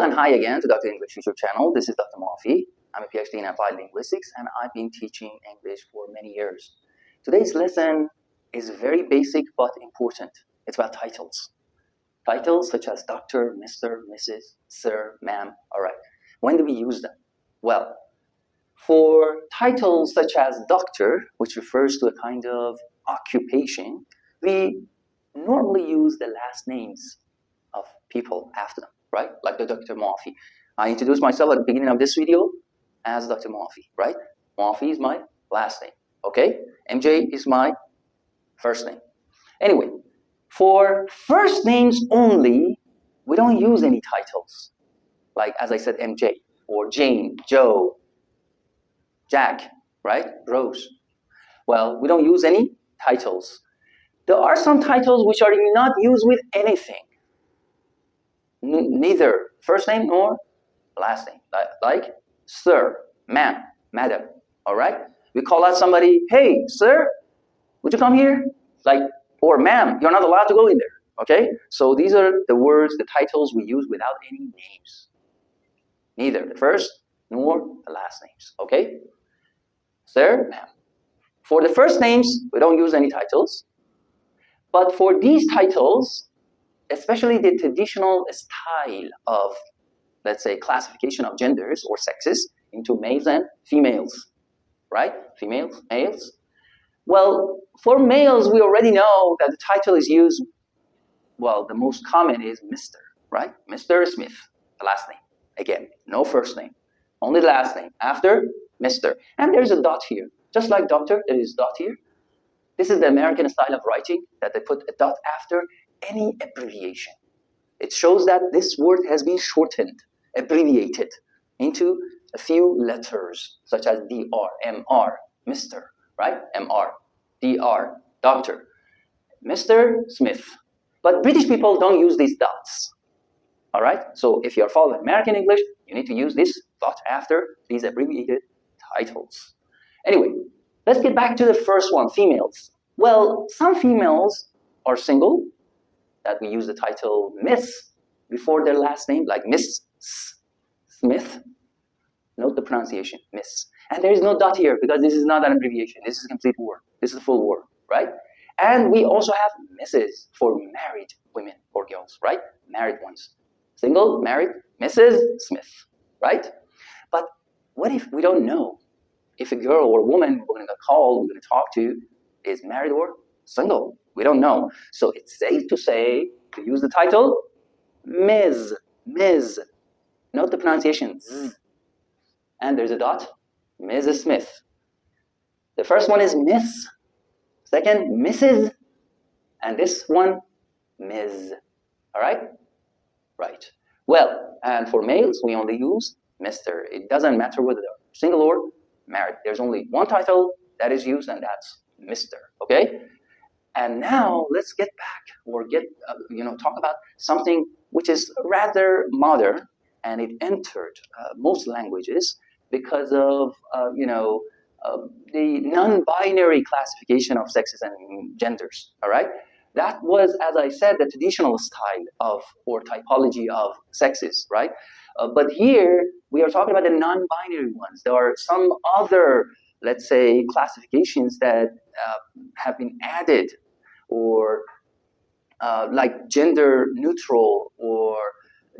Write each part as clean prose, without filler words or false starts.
and hi again to Dr. English YouTube channel. This is Dr. Mafi. I'm a PhD in Applied Linguistics and I've been teaching English for many years. Today's lesson is very basic but important. It's about titles. Titles such as Dr., Mr., Mrs., Sir, Ma'am. All right. When do we use them? Well, for titles such as Doctor, which refers to a kind of occupation, we normally use the last names of people after them, right? Like the Dr. Mafi. I introduced myself at the beginning of this video as Dr. Mafi, right? Mafi is my last name, okay? MJ is my first name. Anyway, for first names only, we don't use any titles. Like, as I said, MJ, or Jane, Joe, Jack, right? Rose. Well, we don't use any titles. There are some titles which are not used with anything. Neither first name nor last name. Like sir, ma'am, madam. All right? We call out somebody, hey, sir, would you come here? Like, or ma'am, you're not allowed to go in there. Okay? So these are the words, the titles we use without any names. Neither the first nor the last names. Okay? Sir, ma'am. For the first names, we don't use any titles. But for these titles, especially the traditional style of, let's say, classification of genders or sexes into males and females, right? Females, males. Well, for males, we already know that the title is used, well, the most common is Mr., right? Mr. Smith, the last name. Again, no first name, only the last name after Mr. And there's a dot here. Just like doctor, there is a dot here. This is the American style of writing, that they put a dot after any abbreviation. It shows that this word has been shortened, abbreviated into a few letters, such as DR, MR, Mr., right? MR, DR, doctor, Mr. Smith. But British people don't use these dots, all right? So if you're following American English, you need to use this dot after these abbreviated titles. Anyway, let's get back to the first one, females. Well, some females are single, that we use the title Miss before their last name, like Miss Smith. Note the pronunciation, Miss. And there is no dot here because this is not an abbreviation. This is a complete word. This is a full word, right? And we also have Mrs. for married women or girls, right? Married ones. Single, married, Mrs. Smith, right? But what if we don't know if a girl or a woman we're going to call, we're going to talk to, is married or single? We don't know. So it's safe to say, to use the title, Ms. Ms. Note the pronunciation, Z. And there's a dot, Mrs. Smith. The first one is Miss, second, Mrs., and this one, Ms. All right? Right. Well, and for males, we only use Mr. It doesn't matter whether they're single or married. There's only one title that is used, and that's Mr. Okay? And now let's get back or talk about something which is rather modern, and it entered most languages because of the non-binary classification of sexes and genders. All right, that was, as I said, the traditional style of or typology of sexes. Right, but here we are talking about the non-binary ones. There are some other, let's say, classifications that have been added, or like gender neutral or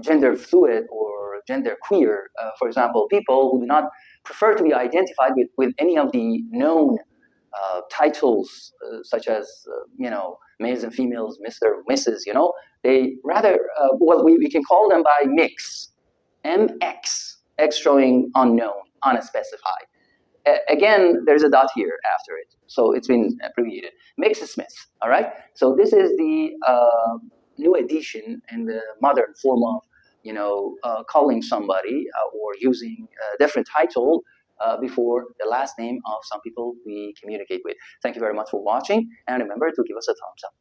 gender fluid or gender queer. For example, people who do not prefer to be identified with any of the known titles, such as, males and females, Mr., Mrs., they rather, we can call them by mix, MX, X showing unknown, unspecified. Again, there's a dot here after it, so it's been abbreviated. Mrs. Smith, all right? So this is the new addition and the modern form of, calling somebody or using a different title before the last name of some people we communicate with. Thank you very much for watching, and remember to give us a thumbs up.